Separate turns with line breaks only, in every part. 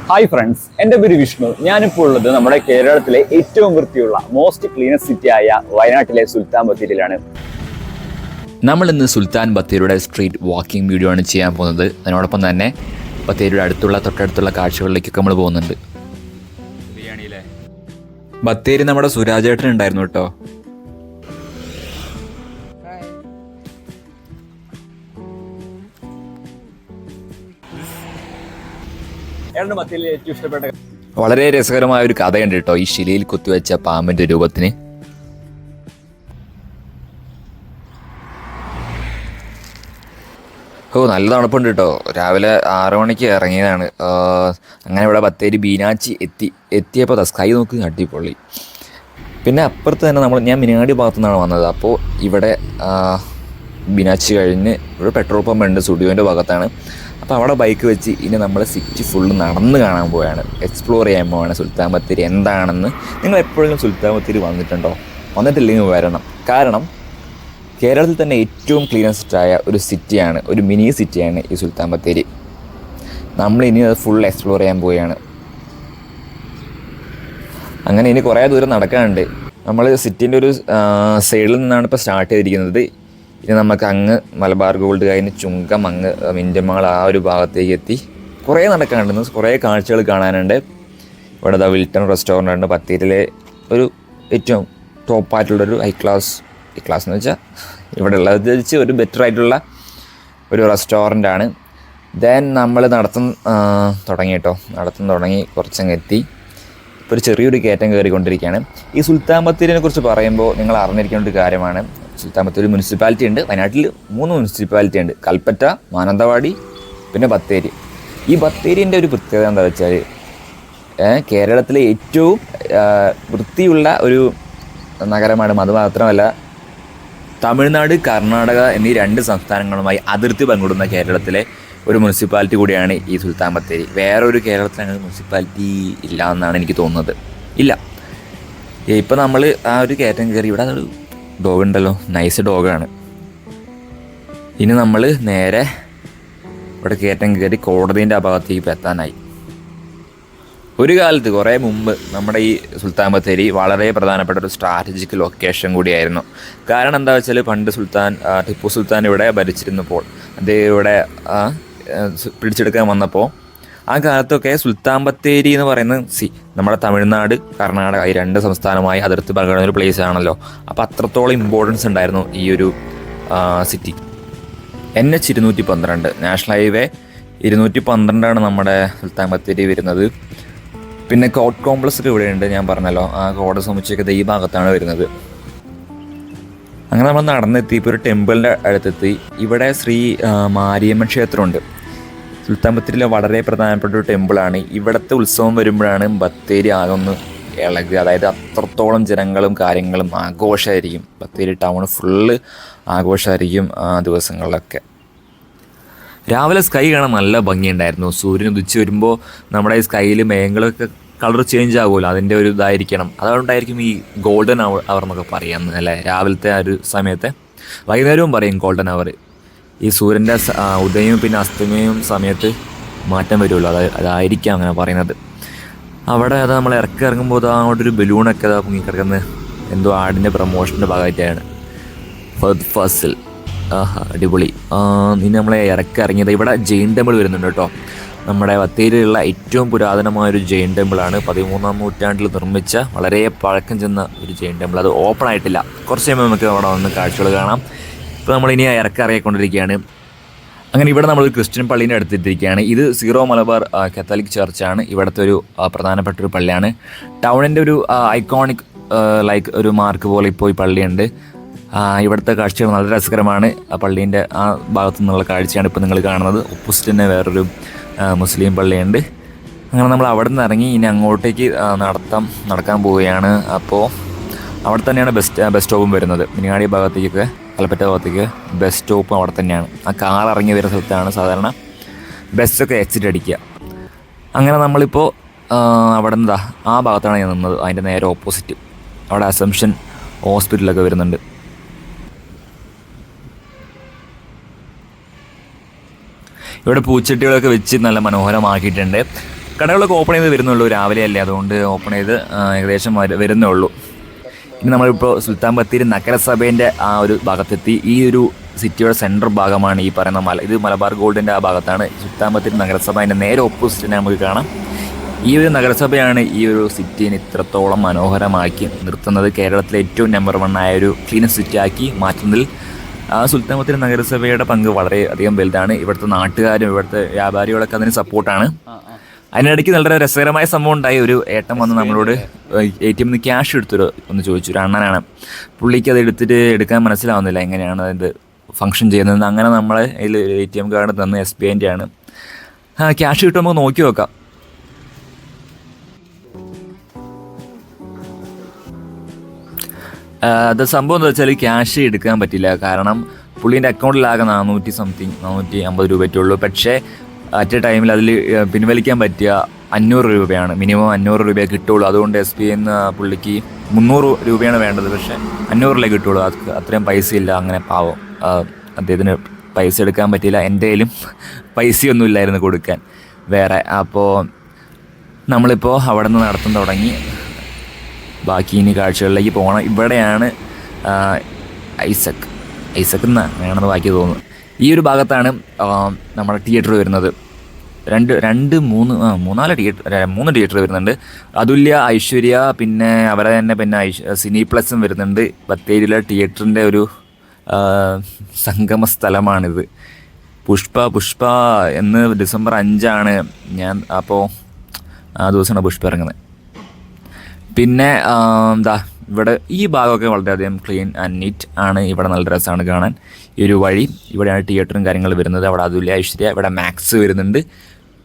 Hi friends, എൻ്റെ പേര് വിഷ്ണു. ഞാനിപ്പോൾ ഉള്ളത് നമ്മുടെ കേരളത്തിലെ ഏറ്റവും വൃത്തിയുള്ള മോസ്റ്റ് ക്ലീനസ്റ്റ് സിറ്റി ആയ വയനാട്ടിലെ സുൽത്താൻ ബത്തേരിയിലാണ്.
നമ്മൾ ഇന്ന് സുൽത്താൻ ബത്തേരിയുടെ സ്ട്രീറ്റ് വാക്കിംഗ് വീഡിയോ ആണ് ചെയ്യാൻ പോകുന്നത്. അതിനോടൊപ്പം തന്നെ ബത്തേരിയുടെ തൊട്ടടുത്തുള്ള കാഴ്ചകളിലേക്കൊക്കെ നമ്മൾ പോകുന്നുണ്ട്. ബത്തേരി നമ്മുടെ സുരാജേട്ടൻ ഉണ്ടായിരുന്നു കേട്ടോ.
ഏറ്റവും ഇഷ്ടപ്പെട്ട
വളരെ രസകരമായ ഒരു കഥയുണ്ട് കേട്ടോ ഈ ശിലയിൽ കുത്തിവെച്ച പാമ്പിന്റെ രൂപത്തിന്. നല്ല തണുപ്പുണ്ട് കേട്ടോ. രാവിലെ 6 മണിക്ക് ഇറങ്ങിയതാണ്. അങ്ങനെ ഇവിടെ ബത്തേരി ബീനാച്ചി എത്തിയപ്പോൾ സ്കൈ നോക്കി അടിപൊളി. പിന്നെ അപ്പുറത്ത് തന്നെ ഞാൻ മിനാടി ഭാഗത്തു നിന്നാണ് വന്നത്. അപ്പോൾ ഇവിടെ ബീനാച്ചി കഴിഞ്ഞ് ഇവിടെ പെട്രോൾ പമ്പ് ഉണ്ട്, സ്റ്റുഡിയോൻ്റെ ഭാഗത്താണ്. അപ്പോൾ അവിടെ ബൈക്ക് വെച്ച് ഇനി നമ്മൾ സിറ്റി ഫുള്ള് നടന്ന് കാണാൻ പോവുകയാണ്, എക്സ്പ്ലോർ ചെയ്യാൻ പോവുകയാണ് സുൽത്താൻ ബത്തേരി എന്താണെന്ന്. നിങ്ങൾ എപ്പോഴെങ്കിലും സുൽത്താൻ ബത്തേരി വന്നിട്ടുണ്ടോ? വന്നിട്ടില്ലെങ്കിൽ വരണം. കാരണം കേരളത്തിൽ തന്നെ ഏറ്റവും ക്ലീനസ്റ്റായ ഒരു സിറ്റിയാണ്, ഒരു മിനി സിറ്റിയാണ് ഈ സുൽത്താൻ ബത്തേരി. നമ്മളിനി അത് ഫുൾ എക്സ്പ്ലോർ ചെയ്യാൻ പോവുകയാണ്. അങ്ങനെ ഇനി കുറേ ദൂരം നടക്കാനുണ്ട്. നമ്മൾ സിറ്റീൻ്റെ ഒരു സൈഡിൽ നിന്നാണ് ഇപ്പോൾ സ്റ്റാർട്ട് ചെയ്തിരിക്കുന്നത്. ഇനി നമുക്ക് അങ്ങ് മലബാർ ഗോൾഡ് കഴിഞ്ഞ് ചുങ്കം അങ്ങ് മിൻ്റമാൾ ആ ഒരു ഭാഗത്തേക്ക് എത്തി. കുറേ നടക്കാനുണ്ട്, കുറേ കാഴ്ചകൾ കാണാനുണ്ട്. ഇവിടെ വിൽട്ടൺ റെസ്റ്റോറൻ്റ് ഉണ്ട്, ബത്തേരിയിലെ ഒരു ഏറ്റവും ടോപ്പായിട്ടുള്ളൊരു ഹൈ ക്ലാസ് എന്ന് വെച്ചാൽ ഇവിടെ ഉള്ളത് വെച്ച് ഒരു ബെറ്റർ ആയിട്ടുള്ള ഒരു റെസ്റ്റോറൻ്റാണ്. ദെൻ നമ്മൾ നടത്തം തുടങ്ങി കുറച്ചങ്ങ് എത്തി. ഇപ്പോൾ ഒരു ചെറിയൊരു കയറ്റം കയറിക്കൊണ്ടിരിക്കുകയാണ്. ഈ സുൽത്താൻ ബത്തേരിനെ കുറിച്ച് പറയുമ്പോൾ നിങ്ങൾ അറിഞ്ഞിരിക്കേണ്ട ഒരു കാര്യമാണ്, സുൽത്താൻ ബത്തേരി മുനിസിപ്പാലിറ്റി ഉണ്ട്. വയനാട്ടിൽ 3 മുനിസിപ്പാലിറ്റി ഉണ്ട്: കൽപ്പറ്റ, മാനന്തവാടി, പിന്നെ ബത്തേരി. ഈ ബത്തേരിൻ്റെ ഒരു പ്രത്യേകത എന്താ വെച്ചാൽ കേരളത്തിലെ ഏറ്റവും വൃത്തിയുള്ള ഒരു നഗരമാണ്. അതുമാത്രമല്ല, തമിഴ്നാട്, കർണാടക എന്നീ 2 സംസ്ഥാനങ്ങളുമായി അതിർത്തി പങ്കിടുന്ന കേരളത്തിലെ ഒരു മുനിസിപ്പാലിറ്റി കൂടിയാണ് ഈ സുൽത്താൻ ബത്തേരി. വേറൊരു കേരളത്തിൽ അങ്ങനെ മുനിസിപ്പാലിറ്റി ഇല്ല എന്നാണ് എനിക്ക് തോന്നുന്നത്. ഇല്ല. ഇപ്പം നമ്മൾ ആ ഒരു കയറ്റം കയറി. ഇവിടെ ഒരു ഡോഗ് ഉണ്ടല്ലോ, നൈസ് ഡോഗാണ്. ഇനി നമ്മൾ നേരെ ഇവിടെ കയറ്റം കയറി കോടതീൻ്റെ ആ ഭാഗത്തേക്ക് ഇപ്പോൾ എത്താനായി. ഒരു കാലത്ത് കുറേ മുമ്പ് നമ്മുടെ ഈ സുൽത്താൻ ബത്തേരി വളരെ പ്രധാനപ്പെട്ട ഒരു സ്ട്രാറ്റജിക് ലൊക്കേഷൻ കൂടിയായിരുന്നു. കാരണം എന്താ വെച്ചാൽ പണ്ട് ടിപ്പു സുൽത്താൻ ഇവിടെ ഭരിച്ചിരുന്നപ്പോൾ, അദ്ദേഹം ഇവിടെ പിടിച്ചെടുക്കാൻ വന്നപ്പോൾ ആ കാലത്തൊക്കെ സുൽത്താൻ ബത്തേരി എന്ന് പറയുന്നത് നമ്മുടെ തമിഴ്നാട്, കർണാടക ഈ 2 സംസ്ഥാനമായി അതിർത്തി പങ്കിടുന്ന ഒരു പ്ലേസ് ആണല്ലോ. അപ്പോൾ അത്രത്തോളം ഇമ്പോർട്ടൻസ് ഉണ്ടായിരുന്നു ഈ ഒരു സിറ്റി. NH 212 നാഷണൽ ഹൈവേ 212 നമ്മുടെ സുൽത്താൻ ബത്തേരി വരുന്നത്. പിന്നെ കോർട്ട് കോംപ്ലക്സ് ഇവിടെയുണ്ട്, ഞാൻ പറഞ്ഞല്ലോ. ആ കോടതി സമുച്ചയൊക്കെ ഈ ഭാഗത്താണ് വരുന്നത്. അങ്ങനെ നമ്മൾ നടന്നെത്തി. ഇപ്പോൾ ഒരു ടെമ്പിളിൻ്റെ അടുത്തെത്തി. ഇവിടെ ശ്രീ മാരിയമ്മൻ ക്ഷേത്രമുണ്ട്. സുൽത്താൻ ബത്തേരിയിലെ വളരെ പ്രധാനപ്പെട്ട ഒരു ടെമ്പിളാണ്. ഇവിടുത്തെ ഉത്സവം വരുമ്പോഴാണ് ബത്തേരി ആകൊന്ന് ഇളകുക. അതായത് അത്രത്തോളം ജനങ്ങളും കാര്യങ്ങളും ആഘോഷമായിരിക്കും. ബത്തേരി ടൗൺ ഫുള്ള് ആഘോഷമായിരിക്കും ആ ദിവസങ്ങളിലൊക്കെ. രാവിലെ സ്കൈ കാണാൻ നല്ല ഭംഗിയുണ്ടായിരുന്നു. സൂര്യൻ ഉദിച്ച് വരുമ്പോൾ നമ്മുടെ ഈ സ്കൈയിൽ മേഘങ്ങളൊക്കെ കളർ ചേഞ്ച് ആകുമല്ലോ, അതിൻ്റെ ഒരു ഇതായിരിക്കണം. അതുകൊണ്ടായിരിക്കും ഈ ഗോൾഡൻ അവർ എന്നൊക്കെ പറയുന്നത് അല്ലേ, രാവിലത്തെ ആ ഒരു സമയത്തെ. വൈകുന്നേരവും പറയും ഗോൾഡൻ അവർ. ഈ സൂര്യൻ്റെ ഉദയവും പിന്നെ അസ്തമയവും സമയത്ത് മാറ്റം വരുമല്ലോ, അതായിരിക്കാം അങ്ങനെ പറയുന്നത്. അവിടെ നമ്മൾ ഇറങ്ങുമ്പോൾ അങ്ങോട്ടൊരു ബലൂണൊക്കെ പൊങ്ങിക്കിടക്കുന്നത് എന്തോ ആടിൻ്റെ പ്രമോഷൻ്റെ ഭാഗമായിട്ടാണ്. ഫസിൽ അടിപൊളി. ഇനി നമ്മളെ ഇറങ്ങിയത് ഇവിടെ ജെയിൻ ടെമ്പിൾ വരുന്നുണ്ട് കേട്ടോ. നമ്മുടെ ബത്തേരിയിലുള്ള ഏറ്റവും പുരാതനമായൊരു ജെയിൻ ടെമ്പിളാണ്. 13-ാം നൂറ്റാണ്ടിൽ നിർമ്മിച്ച വളരെ പഴക്കം ചെന്ന ഒരു ജെയിൻ ടെമ്പിൾ. അത് ഓപ്പൺ ആയിട്ടില്ല. കുറച്ച് കഴിയുമ്പോൾ നമുക്ക് അവിടെ വന്ന് കാഴ്ചകൾ കാണാം. ഇപ്പോൾ നമ്മളിനി ഇറങ്ങിക്കൊണ്ടിരിക്കുകയാണ്. അങ്ങനെ ഇവിടെ നമ്മളൊരു ക്രിസ്ത്യൻ പള്ളീൻ്റെ അടുത്തിരിക്കുകയാണ്. ഇത് സീറോ മലബാർ കത്തോലിക് ചർച്ചാണ്. ഇവിടുത്തെ ഒരു പ്രധാനപ്പെട്ട ഒരു പള്ളിയാണ്. ടൗണിൻ്റെ ഒരു ഐക്കോണിക് ഒരു മാർക്ക് പോലെ ഇപ്പോൾ ഈ പള്ളിയുണ്ട്. ഇവിടുത്തെ കാഴ്ചകൾ വളരെ രസകരമാണ്. ആ പള്ളീൻ്റെ ആ ഭാഗത്തു നിന്നുള്ള കാഴ്ചയാണ് ഇപ്പോൾ നിങ്ങൾ കാണുന്നത്. ഓപ്പോസിറ്റ് തന്നെ വേറൊരു മുസ്ലിം പള്ളിയുണ്ട്. അങ്ങനെ നമ്മൾ അവിടെ നിന്ന് ഇറങ്ങി ഇനി അങ്ങോട്ടേക്ക് നടക്കാൻ പോവുകയാണ്. അപ്പോൾ അവിടെ തന്നെയാണ് ബസ് സ്റ്റോപ്പും വരുന്നത്. മിനിങ്ങാടി ഭാഗത്തേക്കൊക്കെ, കൽപ്പറ്റ ഭാഗത്തേക്ക് ബസ് സ്റ്റോപ്പും അവിടെ തന്നെയാണ്. ആ കാർ ഇറങ്ങി വരുന്ന സ്ഥലത്താണ് സാധാരണ ബസ്സൊക്കെ എക്സിറ്റ് അടിക്കുക. അങ്ങനെ നമ്മളിപ്പോൾ അവിടെ നിന്ന് ആ ഭാഗത്താണ് ഞാൻ നിന്നത്. അതിൻ്റെ നേരെ ഓപ്പോസിറ്റ് അവിടെ അസംഷൻ ഹോസ്പിറ്റലൊക്കെ വരുന്നുണ്ട്. ഇവിടെ പൂച്ചട്ടികളൊക്കെ വെച്ച് നല്ല മനോഹരമാക്കിയിട്ടുണ്ട്. കടകളൊക്കെ ഓപ്പൺ ചെയ്ത് വരുന്നുള്ളൂ, രാവിലെ അല്ലേ, അതുകൊണ്ട് ഓപ്പൺ ചെയ്ത് ഏകദേശം വരുന്നേ ഉള്ളൂ. ഇനി നമ്മളിപ്പോൾ സുൽത്താൻ ബത്തേരി നഗരസഭേൻ്റെ ആ ഒരു ഭാഗത്തെത്തി. ഈ ഒരു സിറ്റിയുടെ സെൻട്രൽ ഭാഗമാണ് ഈ പറയുന്ന ഇത് മലബാർ ഗോൾഡിൻ്റെ ആ ഭാഗത്താണ്. സുൽത്താൻ ബത്തേരി നഗരസഭ അതിൻ്റെ നേരെ ഓപ്പോസിറ്റ് നമുക്ക് കാണാം. ഈ ഒരു നഗരസഭയാണ് ഈ ഒരു സിറ്റീനെ ഇത്രത്തോളം മനോഹരമാക്കി നിർത്തുന്നത്. കേരളത്തിലെ ഏറ്റവും നമ്പർ 1 ആയ ഒരു ക്ലീനസ്റ്റ് സിറ്റി ആക്കി മാറ്റുന്നതിൽ സുൽത്താൻ ബത്തേരി നഗരസഭയുടെ പങ്ക് വളരെ അധികം വലുതാണ്. ഇവിടുത്തെ നാട്ടുകാരും ഇവിടുത്തെ വ്യാപാരികളൊക്കെ അതിന് സപ്പോർട്ടാണ്. അതിനിടയ്ക്ക് വളരെ രസകരമായ സംഭവം ഉണ്ടായി. ഒരു ഏട്ടൻ വന്ന് നമ്മളോട് ATM നിന്ന് ക്യാഷ് എടുത്തൊരു ഒന്ന് ചോദിച്ചു. ഒരു അണ്ണനാണ്. പുള്ളിക്ക് അത് എടുക്കാൻ മനസ്സിലാവുന്നില്ല എങ്ങനെയാണ് അത് ഫംഗ്ഷൻ ചെയ്യുന്നത്. അങ്ങനെ നമ്മൾ അതിൽ ATM കാർഡ് തന്ന് SBIൻ്റെ ആണ്. ക്യാഷ് കിട്ടുമ്പോൾ നമുക്ക് നോക്കി നോക്കാം. അത് സംഭവം എന്താ വെച്ചാൽ ക്യാഷ് എടുക്കാൻ പറ്റില്ല. കാരണം പുള്ളീൻ്റെ അക്കൗണ്ടിലാകെ 450 രൂപയേ ഉള്ളൂ. പക്ഷേ അറ്റ് എ ടൈമിൽ അതിൽ പിൻവലിക്കാൻ പറ്റിയ 500 രൂപയാണ്. മിനിമം 500 രൂപയെ കിട്ടുള്ളൂ. അതുകൊണ്ട് SBIയിൽ നിന്ന് പുള്ളിക്ക് 300 രൂപയാണ് വേണ്ടത്. പക്ഷേ 500 കിട്ടുള്ളൂ. അത്രയും പൈസ ഇല്ല. അങ്ങനെ പാവം അദ്ദേഹത്തിന് പൈസ എടുക്കാൻ പറ്റിയില്ല. എൻ്റെ കയ്യിലും പൈസയൊന്നും ഇല്ലായിരുന്നു കൊടുക്കാൻ വേറെ. അപ്പോൾ നമ്മളിപ്പോൾ അവിടെ നിന്ന് നടത്തം തുടങ്ങി. ബാക്കി ഇനി കാഴ്ചകളിലേക്ക് പോകണം. ഇവിടെയാണ് ഐസക് എന്നാണെന്ന് ബാക്കി തോന്നുന്നു. ഈ ഒരു ഭാഗത്താണ് നമ്മുടെ തിയേറ്റർ വരുന്നത്. 3 തിയേറ്റർ വരുന്നുണ്ട്. അതുല്യ, ഐശ്വര്യ, പിന്നെ അവരെ തന്നെ പിന്നെ സിനി പ്ലസും വരുന്നുണ്ട്. ബത്തേരിയിലെ തിയേറ്ററിൻ്റെ ഒരു സംഗമ സ്ഥലമാണിത്. പുഷ്പ എന്ന് ഡിസംബർ 5 ഞാൻ അപ്പോൾ ആ ദിവസമാണ് പുഷ്പ ഇറങ്ങുന്നത്. പിന്നെ ഇവിടെ ഈ ഭാഗമൊക്കെ വളരെയധികം ക്ലീൻ ആൻഡ് നീറ്റ് ആണ്. ഇവിടെ നല്ല രസമാണ് കാണാൻ. ഈ ഒരു വഴി ഇവിടെയാണ് തിയേറ്ററും കാര്യങ്ങളും വരുന്നത്. അവിടെ അതുല്യ, ഐശ്വര്യ, ഇവിടെ മാക്സ് വരുന്നുണ്ട്.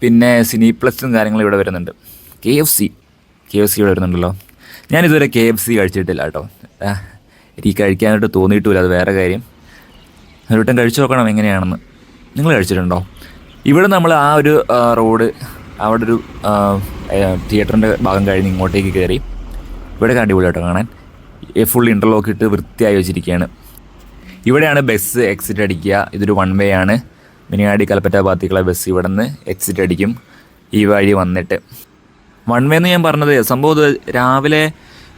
പിന്നെ സിനി പ്ലസും കാര്യങ്ങളും ഇവിടെ വരുന്നുണ്ട്. KFC ഇവിടെ വരുന്നുണ്ടല്ലോ. ഞാനിതുവരെ KFC കഴിച്ചിട്ടില്ല കേട്ടോ. എനിക്ക് കഴിക്കാനായിട്ട് തോന്നിയിട്ടില്ല. അത് വേറെ കാര്യം. ഒരു വട്ടം കഴിച്ചു നോക്കണം എങ്ങനെയാണെന്ന്. നിങ്ങൾ കഴിച്ചിട്ടുണ്ടോ? ഇവിടെ നമ്മൾ ആ ഒരു റോഡ്, അവിടെ ഒരു തിയേറ്ററിൻ്റെ ഭാഗം കഴിഞ്ഞ് ഇങ്ങോട്ടേക്ക് കയറി. ഇവിടെ അടിപൊളിയായിട്ട് കാണാൻ. ഫുൾ ഇൻ്റർലോക്ക് ഇട്ട് വൃത്തിയായി വെച്ചിരിക്കുകയാണ്. ഇവിടെയാണ് ബസ് എക്സിറ്റ് അടിക്കുക. ഇതൊരു 1 വേ ആണ്. മിനിയാടി കൽപ്പറ്റ ഭാഗത്തേക്കുള്ള ബസ് ഇവിടെ നിന്ന് എക്സിറ്റ് അടിക്കും. ഈ വഴി വന്നിട്ട് 1 വേ എന്ന് ഞാൻ പറഞ്ഞത് സംഭവം രാവിലെ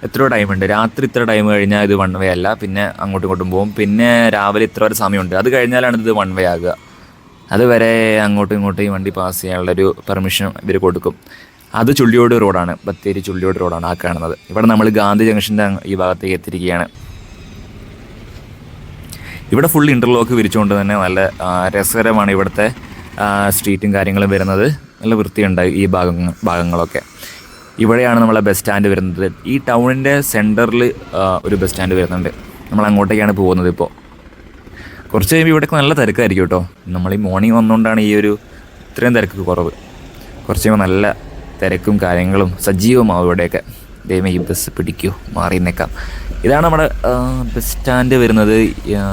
എത്രയോ ടൈമുണ്ട്. രാത്രി ഇത്ര ടൈം കഴിഞ്ഞാൽ ഇത് 1 വേ അല്ല. പിന്നെ അങ്ങോട്ടും ഇങ്ങോട്ടും പോകും. പിന്നെ രാവിലെ ഇത്ര വരെ സമയമുണ്ട്. അത് കഴിഞ്ഞാലാണ് ഇത് 1 വേ ആകുക. അതുവരെ അങ്ങോട്ടും ഇങ്ങോട്ടും ഈ വണ്ടി പാസ് ചെയ്യാനുള്ളൊരു പെർമിഷൻ ഇവർ കൊടുക്കും. അത് ചുള്ളിയോട് റോഡാണ്. ബത്തേരി ചുള്ളിയോട് റോഡാണ് ആ കാണുന്നത്. ഇവിടെ നമ്മൾ ഗാന്ധി ജംഗ്ഷൻ്റെ ഈ ഭാഗത്തേക്ക് എത്തിയിരിക്കുകയാണ്. ഇവിടെ ഫുൾ ഇൻ്റർലോക്ക് വിരിച്ചുകൊണ്ട് തന്നെ നല്ല രസകരമാണ് ഇവിടുത്തെ സ്ട്രീറ്റും കാര്യങ്ങളും വരുന്നത്. നല്ല വൃത്തിയുണ്ട് ഈ ഭാഗങ്ങളൊക്കെ. ഇവിടെയാണ് നമ്മളെ ബസ് സ്റ്റാൻഡ് വരുന്നത്. ഈ ടൗണിൻ്റെ സെൻറ്ററിൽ ഒരു ബസ് സ്റ്റാൻഡ് വരുന്നുണ്ട്. നമ്മൾ അങ്ങോട്ടേക്കാണ് പോകുന്നത്. ഇപ്പോൾ കുറച്ച് കഴിയുമ്പോൾ ഇവിടെയൊക്കെ നല്ല തിരക്കായിരിക്കും കേട്ടോ. നമ്മൾ ഈ മോർണിംഗ് വന്നുകൊണ്ടാണ് ഈ ഒരു ഇത്രയും തിരക്ക് കുറവ്. കുറച്ച് കഴിയുമ്പോൾ നല്ല തിരക്കും കാര്യങ്ങളും സജീവമാവും ഇവിടെയൊക്കെ. ദൈവമേ ഈ ബസ് പിടിക്കൂ, മാറി നിൽക്കാം. ഇതാണ് നമ്മുടെ ബസ് സ്റ്റാൻഡ് വരുന്നത്.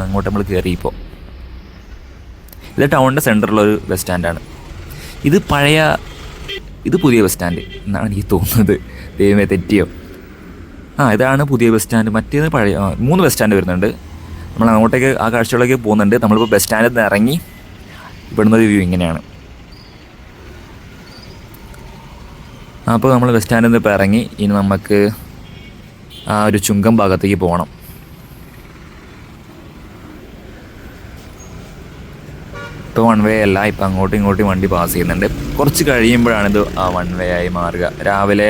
അങ്ങോട്ട് നമ്മൾ കയറിയപ്പോൾ ഇത് ടൗണിൻ്റെ സെൻറ്ററിലൊരു ബസ് സ്റ്റാൻഡാണ്. ഇത് പുതിയ ബസ് സ്റ്റാൻഡ് എന്നാണ് എനിക്ക് തോന്നുന്നത്. ദൈവമേ തെറ്റിയോ? ഇതാണ് പുതിയ ബസ് സ്റ്റാൻഡ്. മറ്റേത് പഴയ 3 ബസ് സ്റ്റാൻഡ് വരുന്നുണ്ട്. നമ്മൾ അങ്ങോട്ടേക്ക് ആ കാഴ്ചകളിലേക്ക് പോകുന്നുണ്ട്. നമ്മളിപ്പോൾ ബസ് സ്റ്റാൻഡിൽ നിന്ന് ഇറങ്ങി ഇവിടുന്ന് ഒരു വ്യൂ ഇങ്ങനെയാണ്. അപ്പോൾ നമ്മൾ ബസ് സ്റ്റാൻഡിൽ നിന്ന് ഇപ്പോൾ ഇറങ്ങി. ഇനി നമുക്ക് ആ ഒരു ചുങ്കം ഭാഗത്തേക്ക് പോകണം. ഇപ്പോൾ 1 വേ അല്ല. ഇപ്പം അങ്ങോട്ടും ഇങ്ങോട്ടും വണ്ടി പാസ് ചെയ്യുന്നുണ്ട്. കുറച്ച് കഴിയുമ്പോഴാണിത് 1 വേ ആയി മാറുക. രാവിലെ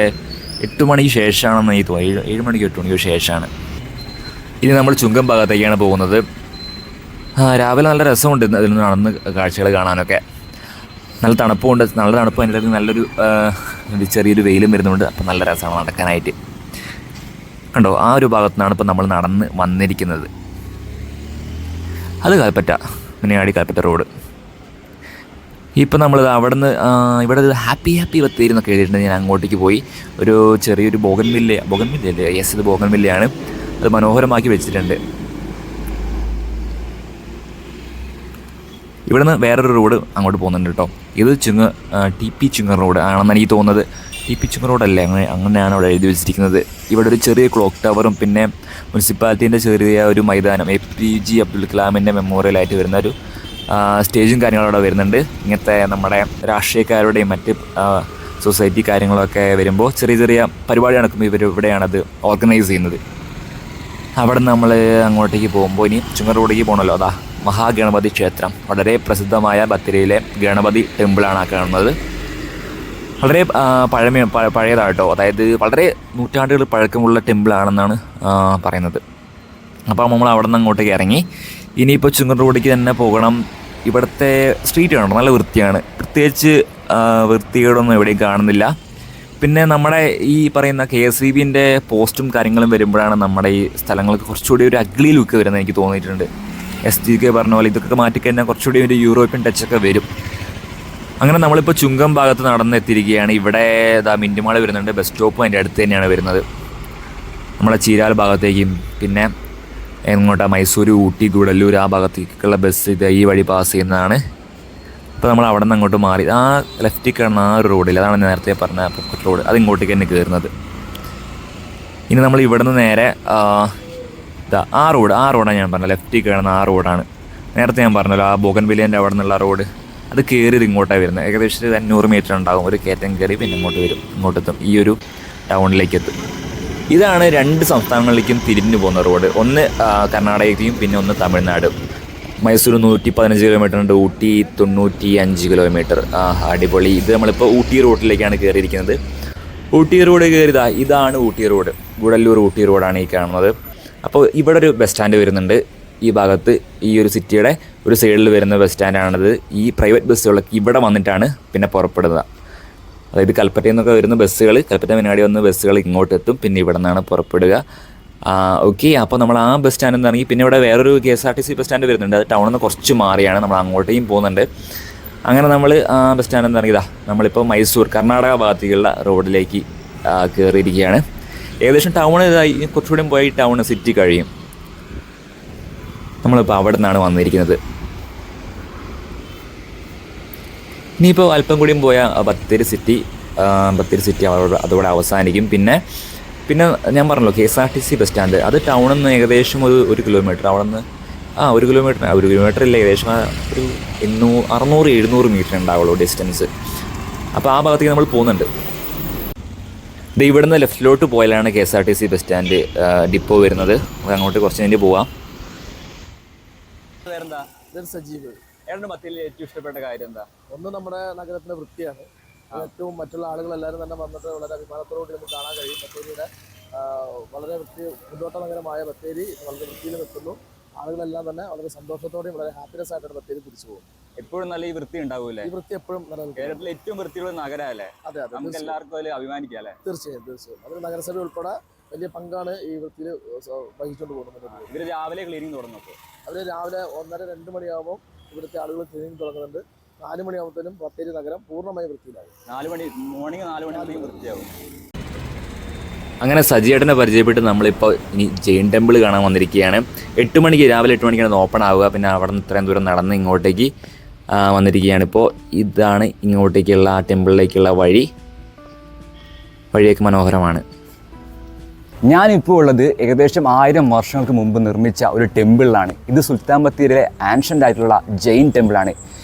8 മണിക്ക് ശേഷമാണെന്ന് എനിക്ക് തോന്നുന്നു. 7 മണിക്ക് 8 മണിക്ക് ശേഷമാണ്. ഇനി നമ്മൾ ചുങ്കം ഭാഗത്തേക്കാണ് പോകുന്നത്. രാവിലെ നല്ല രസമുണ്ട് അതിൽ നിന്ന് നടന്ന് കാഴ്ചകൾ കാണാനൊക്കെ. നല്ല തണുപ്പുണ്ട്. നല്ല തണുപ്പ്. അതിൻ്റെ ഇടയ്ക്ക് നല്ലൊരു ചെറിയൊരു വെയിലും വരുന്നുണ്ട്. അപ്പം നല്ല രസമാണ് നടക്കാനായിട്ട്. കണ്ടോ, ആ ഒരു ഭാഗത്തു നിന്നാണ് ഇപ്പം നമ്മൾ നടന്ന് വന്നിരിക്കുന്നത്. അത് കൽപ്പറ്റ, മിനിയാടി കൽപ്പറ്റ റോഡ്. ഇപ്പം നമ്മളിത് അവിടെ നിന്ന് ഇവിടെ ഹാപ്പി ബത്തേരി എന്നൊക്കെ എഴുതിയിട്ടുണ്ട്. ഞാൻ അങ്ങോട്ടേക്ക് പോയി. ഒരു ചെറിയൊരു ബോഗൻവില്ലയല്ലേ? യെസ്, ഇത് ബോഗൻവില്ലയാണ്. അത് മനോഹരമാക്കി വെച്ചിട്ടുണ്ട്. ഇവിടെ നിന്ന് വേറൊരു റോഡ് അങ്ങോട്ട് പോകുന്നുണ്ട് കേട്ടോ. ഇത് TP ചുങ്ങർ റോഡ് ആണെന്ന് എനിക്ക് തോന്നുന്നത്. TP ചുങ്ങർ റോഡല്ലേ? അങ്ങനെയാണ് അവിടെ എഴുതി വെച്ചിരിക്കുന്നത്. ഇവിടെ ഒരു ചെറിയ ക്ലോക്ക് ടവറും പിന്നെ മുനിസിപ്പാലിറ്റീൻ്റെ ചെറിയ ഒരു മൈതാനം, APJ അബ്ദുൽ കലാമിൻ്റെ മെമ്മോറിയലായിട്ട് വരുന്ന ഒരു സ്റ്റേജും കാര്യങ്ങളും അവിടെ വരുന്നുണ്ട്. ഇങ്ങനത്തെ നമ്മുടെ രാഷ്ട്രീയക്കാരുടെയും മറ്റ് സൊസൈറ്റി കാര്യങ്ങളൊക്കെ വരുമ്പോൾ ചെറിയ ചെറിയ പരിപാടി നടക്കുമ്പോൾ ഇവിടെയാണത് ഓർഗനൈസ് ചെയ്യുന്നത്. അവിടെ നിന്ന് നമ്മൾ അങ്ങോട്ടേക്ക് പോകുമ്പോൾ ഇനി ചുങ്കർ റോഡിലേക്ക് പോകണമല്ലോ. അതാ മഹാഗണപതി ക്ഷേത്രം, വളരെ പ്രസിദ്ധമായ ബത്തേരിയിലെ ഗണപതി ടെമ്പിളാണ് ആ കാണുന്നത്. വളരെ പഴയതാട്ടോ, അതായത് വളരെ നൂറ്റാണ്ടുകൾ പഴക്കമുള്ള ടെമ്പിളാണെന്നാണ് പറയുന്നത്. അപ്പോൾ നമ്മൾ അവിടെ നിന്ന് അങ്ങോട്ടേക്ക് ഇറങ്ങി ഇനിയിപ്പോൾ ചുങ്കർ റോഡിലേക്ക് തന്നെ പോകണം. ഇവിടുത്തെ സ്ട്രീറ്റ് കാണണം, നല്ല വൃത്തിയാണ്, പ്രത്യേകിച്ച് വൃത്തികേടൊന്നും എവിടെയും കാണുന്നില്ല. പിന്നെ നമ്മുടെ ഈ പറയുന്ന KSEBിൻ്റെ പോസ്റ്റും കാര്യങ്ങളും വരുമ്പോഴാണ് നമ്മുടെ ഈ സ്ഥലങ്ങൾക്ക് കുറച്ചുകൂടി ഒരു അഗ്ലി ലുക്ക് വരുന്നത് എനിക്ക് തോന്നിയിട്ടുണ്ട്. SGK പറഞ്ഞ പോലെ ഇതൊക്കെ മാറ്റിക്കഴിഞ്ഞാൽ കുറച്ചുകൂടി ഒരു യൂറോപ്യൻ ടച്ചൊക്കെ വരും. അങ്ങനെ നമ്മളിപ്പോൾ ചുങ്കം ഭാഗത്ത് നടന്നെത്തിയിരിക്കുകയാണ്. ഇവിടെ മിൻറ്റുമാൾ വരുന്നുണ്ട്, ബസ് സ്റ്റോപ്പും അതിൻ്റെ അടുത്ത് തന്നെയാണ് വരുന്നത്. നമ്മളെ ചീരാൽ ഭാഗത്തേക്കും പിന്നെ എങ്ങോട്ടാ മൈസൂർ, ഊട്ടി, ഗുഡല്ലൂർ ആ ഭാഗത്തേക്കുള്ള ബസ് ഇത് ഈ വഴി പാസ് ചെയ്യുന്നതാണ്. അപ്പോൾ നമ്മൾ അവിടെ നിന്ന് അങ്ങോട്ട് മാറി ആ ലെഫ്റ്റിൽ കാണുന്ന ആ ഒരു റോഡിൽ, അതാണ് നേരത്തെ പറഞ്ഞ പൊക്കറ്റ് റോഡ്, അത് ഇങ്ങോട്ടേക്ക് തന്നെ കയറുന്നത്. ഇനി നമ്മൾ ഇവിടെ നിന്ന് നേരെ ആ റോഡാണ് ഞാൻ പറഞ്ഞത്, ലെഫ്റ്റിൽ കാണുന്ന ആ റോഡാണ്. നേരത്തെ ഞാൻ പറഞ്ഞല്ലോ ആ ബോഗൻവില്ലേൻ്റെ അവിടെ നിന്നുള്ള റോഡ്, അത് കയറി ഇങ്ങോട്ടാണ് വരുന്നത്. ഏകദേശം 500 മീറ്റർ ഉണ്ടാകും, ഒരു കയറ്റം കയറി പിന്നെ ഇങ്ങോട്ട് വരും, ഇങ്ങോട്ടെത്തും, ഈ ഒരു ടൗണിലേക്ക് എത്തും. ഇതാണ് 2 സംസ്ഥാനങ്ങളിലേക്കും തിരിഞ്ഞു പോകുന്ന റോഡ്. ഒന്ന് കർണാടകയ്ക്കും പിന്നെ ഒന്ന് തമിഴ്നാട്. മൈസൂർ 115 കിലോമീറ്റർ ഉണ്ട്, ഊട്ടി 95 കിലോമീറ്റർ. അടിപൊളി. ഇത് നമ്മളിപ്പോൾ ഊട്ടി റോഡിലേക്കാണ് കയറിയിരിക്കുന്നത്. ഊട്ടി റോഡ് കയറിയതാ, ഇതാണ് ഊട്ടി റോഡ്, ഗുഡല്ലൂർ ഊട്ടി റോഡാണ് ഈ കാണുന്നത്. അപ്പോൾ ഇവിടെ ഒരു ബസ് സ്റ്റാൻഡ് വരുന്നുണ്ട് ഈ ഭാഗത്ത്, ഈ ഒരു സിറ്റിയുടെ ഒരു സൈഡിൽ വരുന്ന ബസ് സ്റ്റാൻഡാണിത്. ഈ പ്രൈവറ്റ് ബസ്സുകളൊക്കെ ഇവിടെ വന്നിട്ടാണ് പിന്നെ പുറപ്പെടുന്നത്. അതായത് കൽപ്പറ്റയിൽ നിന്നൊക്കെ വരുന്ന ബസ്സുകൾ, കൽപ്പറ്റ മീനാടി വന്ന ബസ്സുകൾ ഇങ്ങോട്ട് എത്തും, പിന്നെ ഇവിടെ നിന്നാണ് പുറപ്പെടുക. ഓക്കെ, അപ്പോൾ നമ്മൾ ആ ബസ് സ്റ്റാൻഡിൽ നിന്ന് ഇറങ്ങി പിന്നെ ഇവിടെ വേറൊരു KSRTC ബസ് സ്റ്റാൻഡ് വരുന്നുണ്ട്. അത് ടൗണിൽ നിന്ന് കുറച്ച് മാറിയാണ്, നമ്മൾ അങ്ങോട്ടേയും പോകുന്നുണ്ട്. അങ്ങനെ നമ്മൾ ആ ബസ് സ്റ്റാൻഡിൽ നിന്ന് ഇറങ്ങിയതാ നമ്മളിപ്പോൾ മൈസൂർ കർണാടക ഭാഗത്തേക്കുള്ള റോഡിലേക്ക് കയറിയിരിക്കുകയാണ്. ഏകദേശം ടൗൺ ഇതായി, കുറച്ചുകൂടി പോയി ടൗൺ സിറ്റി കഴിയും. നമ്മളിപ്പോൾ അവിടെ നിന്നാണ് വന്നിരിക്കുന്നത്. ഇനിയിപ്പോൾ അല്പം കൂടിയും പോയാൽ ബത്തേരി സിറ്റി അതോടെ അവസാനിക്കും. പിന്നെ ഞാൻ പറഞ്ഞല്ലോ KSRTC ബസ് സ്റ്റാൻഡ്, അത് ടൗണിൽ നിന്ന് ഏകദേശം ഒരു കിലോമീറ്റർ, അവിടെ നിന്ന് 1 കിലോമീറ്റർ ഇല്ല, ഏകദേശം ഒരു 600-700 മീറ്റർ ഉണ്ടാവുള്ളൂ ഡിസ്റ്റൻസ്. അപ്പോൾ ആ ഭാഗത്തേക്ക് നമ്മൾ പോകുന്നുണ്ട്. ഇത് ഇവിടുന്ന് ലെഫ്റ്റിലോട്ട് പോയാലാണ് KSRTC ബസ് സ്റ്റാൻഡ് ഡിപ്പോ വരുന്നത്. നമുക്ക് അങ്ങോട്ട് കുറച്ച് കഴിഞ്ഞ് പോവാം.
സജീവ്.
ബത്തേരിയിൽ ഏറ്റവും ഇഷ്ടപ്പെട്ട കാര്യം എന്താ?
ഒന്ന് നമ്മുടെ നഗരത്തിന്റെ വൃത്തിയാണ്. ഏറ്റവും മറ്റുള്ള ആളുകളെല്ലാവരും തന്നെ വന്നിട്ട് വളരെ അഭിമാനത്തോടുകൂടി നമുക്ക് കാണാൻ കഴിയും. ബത്തേരിയുടെ വളരെ പൂന്തോട്ട നഗരമായ ബത്തേരി വളരെ വൃത്തിയിൽ നിൽക്കുന്നു. ആളുകളെല്ലാം തന്നെ വളരെ സന്തോഷത്തോടെയും വളരെ ഹാപ്പിനെസ് ആയിട്ടാണ് ബത്തേരി തിരിച്ചു പോകും.
എപ്പോഴും നല്ല ഈ വൃത്തി ഉണ്ടാവൂലേ?
ഈ വൃത്തി എപ്പോഴും
കേരളത്തിലെ ഏറ്റവും വൃത്തിയുള്ള നഗരമല്ലേ?
അതെ,
നമുക്ക് എല്ലാവർക്കും അതിൽ അഭിമാനിക്കാം അല്ലേ?
തീർച്ചയായും. അത് നഗരസഭ ഉൾപ്പെടെ വലിയ പങ്കാണ് ഈ വൃത്തിയിൽ വഹിച്ചുകൊണ്ട് പോകുന്നത്.
ഇവര് രാവിലെ ക്ലീനിങ് തുടങ്ങും.
അവര് രാവിലെ 1:30-2 മണിയാകുമ്പോൾ ഇവിടുത്തെ ആളുകൾ ക്ലീനിങ് തുടങ്ങുന്നുണ്ട്. 4 മണിയാകുമ്പോഴത്തേനും ബത്തേരി നഗരം പൂർണ്ണമായി വൃത്തിയിലാകും.
മോർണിംഗ് 4 മണി വൃത്തിയാകും.
അങ്ങനെ സജിയേട്ടനെ പരിചയപ്പെട്ട് നമ്മളിപ്പോൾ ഇനി ജെയിൻ ടെമ്പിൾ കാണാൻ വന്നിരിക്കുകയാണ്. രാവിലെ 8 മണിക്കാണ് ഓപ്പൺ ആവുക. പിന്നെ അവിടെ നിന്ന് ഇത്രയും ദൂരം നടന്ന് ഇങ്ങോട്ടേക്ക് വന്നിരിക്കുകയാണ്. ഇപ്പോൾ ഇതാണ് ഇങ്ങോട്ടേക്കുള്ള ആ ടെമ്പിളിലേക്കുള്ള വഴിയൊക്കെ മനോഹരമാണ്.
ഞാനിപ്പോൾ ഉള്ളത് ഏകദേശം 1000 വർഷങ്ങൾക്ക് മുമ്പ് നിർമ്മിച്ച ഒരു ടെമ്പിളിലാണ്. ഇത് സുൽത്താൻ ബത്തേരിയിലെ ആൻഷ്യൻ്റ് ആയിട്ടുള്ള ജെയിൻ ടെമ്പിളാണ്.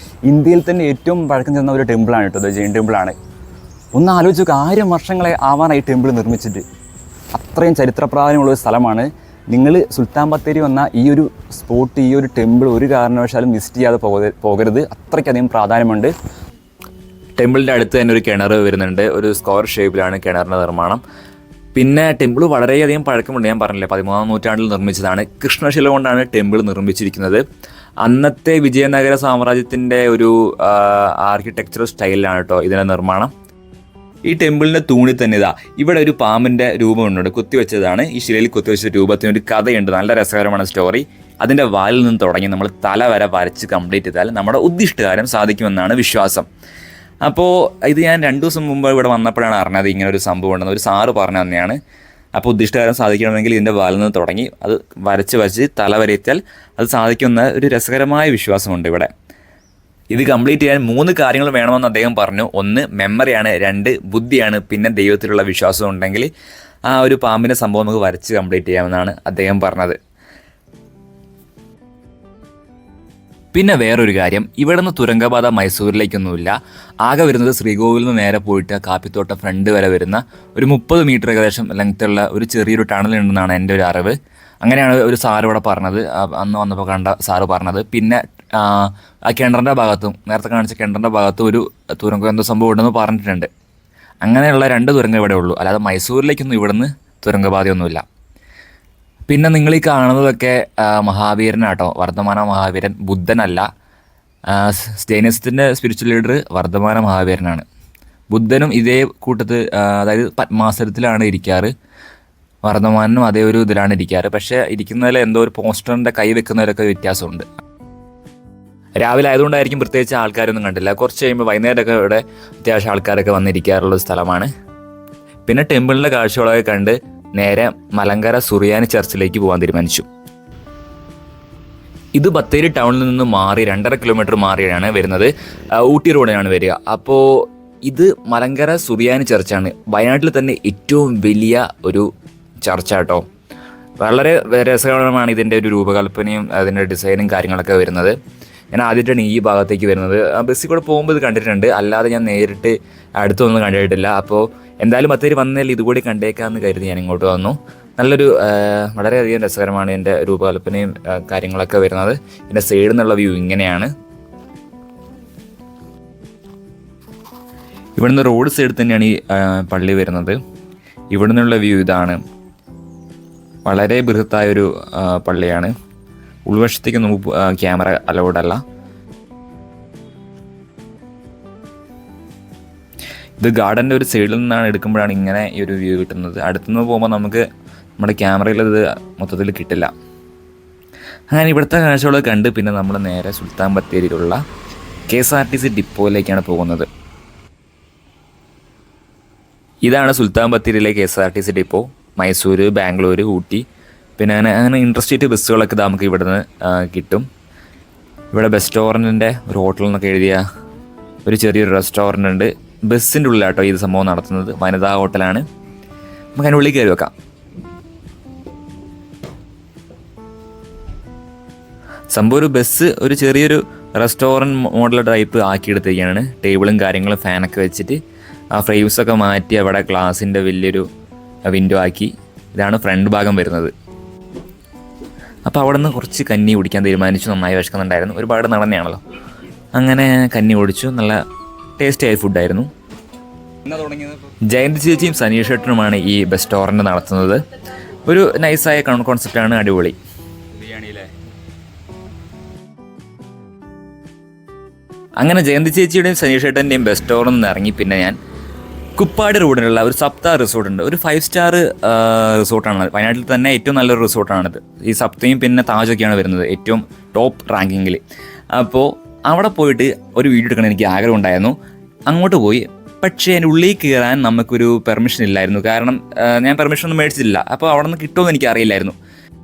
ഇന്ത്യയിൽ തന്നെ ഏറ്റവും പഴക്കം ചെന്ന ഒരു ടെമ്പിളാണ് കേട്ടോ, ജെയിൻ ടെമ്പിളാണ്. ഒന്ന് ആലോചിച്ച് നോക്കുക, 1000 വർഷങ്ങളെ ആവാനായി ടെമ്പിൾ നിർമ്മിച്ചിട്ട്. അത്രയും ചരിത്രപ്രാധാന്യമുള്ളൊരു സ്ഥലമാണ്. നിങ്ങൾ സുൽത്താൻ ബത്തേരി വന്ന ഈ ഒരു സ്പോട്ട്, ഈ ഒരു ടെമ്പിൾ ഒരു കാരണവശാലും വിസിറ്റ് ചെയ്യാതെ പോകരുത്. അത്രയ്ക്കധികം പ്രാധാന്യമുണ്ട്.
ടെമ്പിളിൻ്റെ അടുത്ത് തന്നെ ഒരു കിണർ വരുന്നുണ്ട്. ഒരു സ്ക്വയർ ഷേപ്പിലാണ് കിണറിൻ്റെ നിർമ്മാണം. പിന്നെ ടെമ്പിൾ വളരെയധികം പഴക്കമുണ്ട്. ഞാൻ പറഞ്ഞില്ലേ, 13ാം നൂറ്റാണ്ടിൽ നിർമ്മിച്ചതാണ്. കൃഷ്ണശില കൊണ്ടാണ് ടെമ്പിൾ നിർമ്മിച്ചിരിക്കുന്നത്. അന്നത്തെ വിജയനഗര സാമ്രാജ്യത്തിൻ്റെ ഒരു ആർക്കിടെക്ചറൽ സ്റ്റൈലിലാണ് കേട്ടോ ഇതിൻ്റെ നിർമ്മാണം. ഈ ടെമ്പിളിൻ്റെ തൂണിൽ തന്നെ ഇവിടെ ഒരു പാമ്പിൻ്റെ രൂപമുണ്ട്, കുത്തിവെച്ചതാണ്. ഈ ശിലയിൽ കുത്തിവെച്ച രൂപത്തിനൊരു കഥയുണ്ട്, നല്ല രസകരമാണ് സ്റ്റോറി. അതിൻ്റെ വാലിൽ നിന്ന് തുടങ്ങി നമ്മൾ തല വരെ വരച്ച് കംപ്ലീറ്റ് ചെയ്താൽ നമ്മുടെ ഉദ്ദിഷ്ടകാര്യം സാധിക്കുമെന്നാണ് വിശ്വാസം. അപ്പോൾ ഇത് ഞാൻ 2 ദിവസം മുമ്പ് ഇവിടെ വന്നപ്പോഴാണ് അറിഞ്ഞത് ഇങ്ങനെ ഒരു സംഭവം ഉണ്ടെന്ന്. ഒരു സാറ് പറഞ്ഞു തന്നെയാണ്. അപ്പോൾ ഉദ്ദിഷ്ടകാര്യം സാധിക്കണമെങ്കിൽ ഇതിൻ്റെ വാലിൽ നിന്ന് തുടങ്ങി അത് വരച്ച് തല വരെ എത്തിയാൽ അത് സാധിക്കുമെന്ന ഒരു രസകരമായ വിശ്വാസമുണ്ട് ഇവിടെ. ഇത് കംപ്ലീറ്റ് ചെയ്യാൻ 3 കാര്യങ്ങൾ വേണമെന്ന് അദ്ദേഹം പറഞ്ഞു. 1 മെമ്മറിയാണ്, 2 ബുദ്ധിയാണ്, പിന്നെ ദൈവത്തിലുള്ള വിശ്വാസം ഉണ്ടെങ്കിൽ ആ ഒരു പാമ്പിൻ്റെ സംഭവം നമുക്ക് വരച്ച് കംപ്ലീറ്റ് ചെയ്യാമെന്നാണ് അദ്ദേഹം പറഞ്ഞത്. പിന്നെ വേറൊരു കാര്യം, ഇവിടെ നിന്ന് തുരങ്കപാത മൈസൂരിലേക്കൊന്നുമില്ല. ആകെ വരുന്നത് ശ്രീകോവിലിൽ നിന്ന് നേരെ പോയിട്ട് കാപ്പിത്തോട്ട ഫ്രണ്ട് വരെ വരുന്ന ഒരു 30 മീറ്റർ ഏകദേശം ലെങ്ത്തുള്ള ഒരു ചെറിയൊരു ടണലുണ്ടെന്നാണ് എൻ്റെ ഒരു അറിവ്. അങ്ങനെയാണ് ഒരു സാറ് ഇവിടെ പറഞ്ഞത്, അന്ന് വന്നപ്പോൾ കണ്ട സാറ് പറഞ്ഞത്. പിന്നെ ആ കിണറിൻ്റെ ഭാഗത്തും, നേരത്തെ കാണിച്ച കിണറിൻ്റെ ഭാഗത്തും ഒരു തുരങ്കം എന്തോ സംഭവം ഉണ്ടെന്ന് പറഞ്ഞിട്ടുണ്ട്. അങ്ങനെയുള്ള 2 തുരങ്കം ഇവിടെ ഉള്ളൂ, അല്ലാതെ മൈസൂരിലേക്കൊന്നും ഇവിടുന്ന് തുരങ്കപാതയൊന്നുമില്ല. പിന്നെ നിങ്ങൾ ഈ കാണുന്നതൊക്കെ മഹാവീരനാട്ടോ, വർദ്ധമാന മഹാവീരൻ, ബുദ്ധനല്ല. ജൈനിസത്തിൻ്റെ സ്പിരിച്വൽ ലീഡർ വർദ്ധമാന മഹാവീരനാണ്. ബുദ്ധനും ഇതേ കൂട്ടത്ത്, അതായത് പത്മാസനത്തിലാണ് ഇരിക്കാറ്. വർദ്ധമാനും അതേ ഒരു ഇതിലാണ് ഇരിക്കാറ്. പക്ഷേ ഇരിക്കുന്നതിൽ എന്തോ ഒരു പോസ്റ്ററിൻ്റെ കൈ വെക്കുന്നതിലൊക്കെ വ്യത്യാസമുണ്ട്. രാവിലെ ആയതുകൊണ്ടായിരിക്കും പ്രത്യേകിച്ച് ആൾക്കാരൊന്നും കണ്ടില്ല. കുറച്ച് കഴിയുമ്പോൾ വൈകുന്നേരമൊക്കെ ഇവിടെ അത്യാവശ്യം ആൾക്കാരൊക്കെ വന്നിരിക്കാറുള്ള സ്ഥലമാണ്. പിന്നെ ടെമ്പിളിൻ്റെ കാഴ്ചകളൊക്കെ കണ്ട് നേരെ മലങ്കര സുറിയാനി ചർച്ചിലേക്ക് പോകാൻ തീരുമാനിച്ചു. ഇത് ബത്തേരി ടൗണിൽ നിന്ന് മാറി 2.5 കിലോമീറ്റർ മാറിയാണ് വരുന്നത്. ഊട്ടി റോഡിനാണ് വരിക. അപ്പോൾ ഇത് മലങ്കര സുറിയാനി ചർച്ചാണ്. വയനാട്ടിൽ തന്നെ ഏറ്റവും വലിയ ഒരു ചർച്ചാട്ടോ. വളരെ രസകരമാണ് ഇതിൻ്റെ ഒരു രൂപകൽപ്പനയും അതിൻ്റെ ഡിസൈനും കാര്യങ്ങളൊക്കെ വരുന്നത്. ഞാൻ ആദ്യമായിട്ടാണ് ഈ ഭാഗത്തേക്ക് വരുന്നത്. ബസ്സിൽ കൂടെ പോകുമ്പോൾ ഇത് കണ്ടിട്ടുണ്ട്, അല്ലാതെ ഞാൻ നേരിട്ട് അടുത്തൊന്നും കണ്ടിട്ടില്ല. അപ്പോൾ എന്തായാലും ബത്തേരി വന്നതിൽ ഇതുകൂടി കണ്ടേക്കാമെന്ന് കരുതി ഞാൻ ഇങ്ങോട്ട് വന്നു. നല്ലൊരു വളരെയധികം രസകരമാണ് എൻ്റെ രൂപകൽപ്പനയും കാര്യങ്ങളൊക്കെ വരുന്നത്. എൻ്റെ സൈഡിൽ നിന്നുള്ള വ്യൂ ഇങ്ങനെയാണ്. ഇവിടുന്ന് റോഡ് സൈഡിൽ തന്നെയാണ് ഈ പള്ളി വരുന്നത്. ഇവിടെ നിന്നുള്ള വ്യൂ ഇതാണ്. വളരെ ബൃഹത്തായൊരു പള്ളിയാണ്. ഉൾവശത്തേക്ക് നമുക്ക് ക്യാമറ അലൗഡ് അല്ല. ഇത് ഗാർഡൻ്റെ ഒരു സൈഡിൽ നിന്നാണ് എടുക്കുമ്പോഴാണ് ഇങ്ങനെ ഈ ഒരു വ്യൂ കിട്ടുന്നത്. അടുത്തുനിന്ന് പോകുമ്പോൾ നമുക്ക് നമ്മുടെ ക്യാമറയിൽ ഇത് മൊത്തത്തിൽ കിട്ടില്ല. അങ്ങനെ ഇവിടുത്തെ കാഴ്ചകളൊക്കെ കണ്ട് പിന്നെ നമ്മൾ നേരെ സുൽത്താൻ ബത്തേരിയിലുള്ള KSRTC ഡിപ്പോയിലേക്കാണ് പോകുന്നത്. ഇതാണ് സുൽത്താൻ ബത്തേരിയിലെ KSRTC ഡിപ്പോ. മൈസൂർ, ബാംഗ്ലൂർ, ഊട്ടി, പിന്നെ അങ്ങനെ ഇൻട്രസ്റ്റേറ്റ് ബസ്സുകളൊക്കെ നമുക്ക് ഇവിടുന്ന് കിട്ടും. ഇവിടെ റെസ്റ്റോറൻറ്റിൻ്റെ ഒരു ഹോട്ടൽ എന്നൊക്കെ എഴുതിയ ഒരു ചെറിയൊരു റെസ്റ്റോറൻ്റ് ഉണ്ട്. ബസ്സിൻ്റെ ഉള്ളിലാട്ടോ ഇത് സംഭവം നടത്തുന്നത്. വനിതാ ഹോട്ടലാണ്. നമുക്ക് അതിൻ്റെ ഉള്ളിൽ കയറി വെക്കാം. സംഭവം ഒരു ബസ് ഒരു ചെറിയൊരു റെസ്റ്റോറൻറ്റ് മോഡൽ ടൈപ്പ് ആക്കിയെടുത്തിരിക്കുകയാണ്. ടേബിളും കാര്യങ്ങളും ഫാനൊക്കെ വെച്ചിട്ട് ആ ഫ്രെയിംസൊക്കെ മാറ്റി അവിടെ ഗ്ലാസിൻ്റെ വലിയൊരു വിൻഡോ ആക്കി. ഇതാണ് ഫ്രണ്ട് ഭാഗം വരുന്നത്. അപ്പോൾ അവിടെ നിന്ന് കുറച്ച് കഞ്ഞി കുടിക്കാൻ തീരുമാനിച്ചു. നന്നായി വിശക്കുന്നുണ്ടായിരുന്നു, ഒരുപാട് നടന്നെയാണല്ലോ. അങ്ങനെ കഞ്ഞി കുടിച്ചു. നല്ല ടേസ്റ്റി ആയ ഫുഡായിരുന്നു. ജയന്തി ചേച്ചിയും സനീഷ് ഏട്ടനുമാണ് ഈ റെസ്റ്റോറൻറ്റ് നടത്തുന്നത്. ഒരു നൈസായ കോൺസെപ്റ്റാണ്, അടിപൊളി. അങ്ങനെ ജയന്തി ചേച്ചിയുടെയും സനീഷ് ഏട്ടൻ്റെയും റെസ്റ്റോറൻറ്റിൽ നിന്ന് ഇറങ്ങി പിന്നെ ഞാൻ കുപ്പാട് റോഡിലുള്ള ഒരു സപ്ത റിസോർട്ട് ഉണ്ട്. ഒരു 5 സ്റ്റാർ റിസോർട്ടാണ്. വയനാട്ടിൽ തന്നെ ഏറ്റവും നല്ലൊരു റിസോർട്ടാണിത്. ഈ സപ്തയും പിന്നെ താജൊക്കെയാണ് വരുന്നത് ഏറ്റവും ടോപ്പ് റാങ്കിങ്ങിൽ. അപ്പോൾ അവിടെ പോയിട്ട് ഒരു വീഡിയോ എടുക്കണം എനിക്ക് ആഗ്രഹം ഉണ്ടായിരുന്നു. അങ്ങോട്ട് പോയി. പക്ഷേ അതിൻ്റെ ഉള്ളിൽ കയറാൻ നമുക്കൊരു പെർമിഷൻ ഇല്ലായിരുന്നു. കാരണം ഞാൻ പെർമിഷൻ ഒന്നും മേടിച്ചിട്ടില്ല. അപ്പോൾ അവിടെ നിന്ന് കിട്ടുമെന്ന് എനിക്ക് അറിയില്ലായിരുന്നു.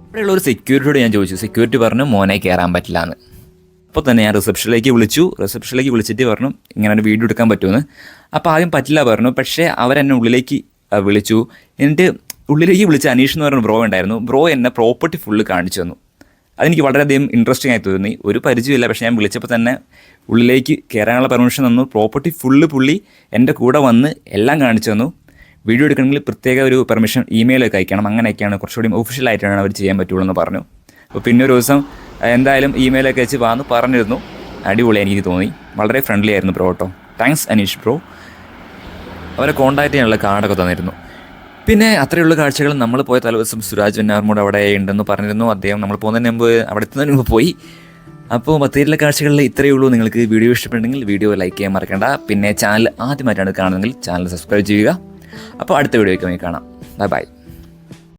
അവിടെയുള്ള ഒരു സെക്യൂരിറ്റിയോട് ഞാൻ ചോദിച്ചു. സെക്യൂരിറ്റി പറഞ്ഞു മോനെ കയറാൻ പറ്റില്ല എന്ന്. അപ്പോൾ തന്നെ ഞാൻ റിസപ്ഷനിലേക്ക് വിളിച്ചിട്ട് പറഞ്ഞു ഇങ്ങനെ ഒരു വീഡിയോ എടുക്കാൻ പറ്റുമെന്ന്. അപ്പോൾ ആദ്യം പറ്റില്ല പറഞ്ഞു. പക്ഷേ അവരെന്നെ ഉള്ളിലേക്ക് വിളിച്ചു. എന്നിട്ട് ഉള്ളിലേക്ക് വിളിച്ച അനീഷ് എന്ന് പറയുന്ന ബ്രോ ഉണ്ടായിരുന്നു. ബ്രോ എന്നെ പ്രോപ്പർട്ടി ഫുള്ള് കാണിച്ചു തന്നു. അതെനിക്ക് വളരെയധികം ഇൻട്രസ്റ്റിംഗ് ആയി തോന്നി. ഒരു പരിചയമില്ല, പക്ഷേ ഞാൻ വിളിച്ചപ്പോൾ തന്നെ ഉള്ളിലേക്ക് കയറാനുള്ള പെർമിഷൻ തന്നു. പ്രോപ്പർട്ടി ഫുള്ള് പുള്ളി എൻ്റെ കൂടെ വന്ന് എല്ലാം കാണിച്ചു തന്നു. വീഡിയോ എടുക്കണമെങ്കിൽ പ്രത്യേക ഒരു പെർമിഷൻ ഇമെയിലൊക്കെ അയക്കണം. അങ്ങനെയൊക്കെയാണ് കുറച്ചുകൂടി ഒഫീഷ്യലായിട്ടാണ് അവർ ചെയ്യാൻ പറ്റുള്ളൂ എന്ന് പറഞ്ഞു. അപ്പോൾ പിന്നെ ഒരു ദിവസം എന്തായാലും ഇമെയിലൊക്കെ വെച്ച് വന്ന് പറഞ്ഞിരുന്നു. അടിപൊളി എനിക്ക് തോന്നി. വളരെ ഫ്രണ്ട്ലി ആയിരുന്നു ബ്രോ കേട്ടോ. Thanks Aneesh bro. അവരെ കോൺടാക്ട് ചെയ്യാനുള്ള കാർഡൊക്കെ തന്നിരുന്നു. പിന്നെ അത്രയുള്ള കാഴ്ചകൾ നമ്മൾ പോയ തലേദിവസം സുരാജ് വെന്നാർമൂട് അവിടെ ഉണ്ടെന്ന് പറഞ്ഞിരുന്നു. അദ്ദേഹം നമ്മൾ പോകുന്നതിന് മുമ്പ് അവിടെ എത്തുന്നതിന് മുമ്പ് പോയി. അപ്പോൾ ബത്തേരിയിലെ കാഴ്ചകളിൽ ഇത്രയേ ഉള്ളൂ. നിങ്ങൾക്ക് വീഡിയോ ഇഷ്ടപ്പെട്ടെങ്കിൽ വീഡിയോ ലൈക്ക് ചെയ്യാൻ മറക്കണ്ട. പിന്നെ ചാനൽ ആദ്യമായിട്ടാണ് കാണുന്നതെങ്കിൽ ചാനൽ സബ്സ്ക്രൈബ് ചെയ്യുക. അപ്പോൾ അടുത്ത വീഡിയോയ്ക്ക് കാണാം. ബൈ.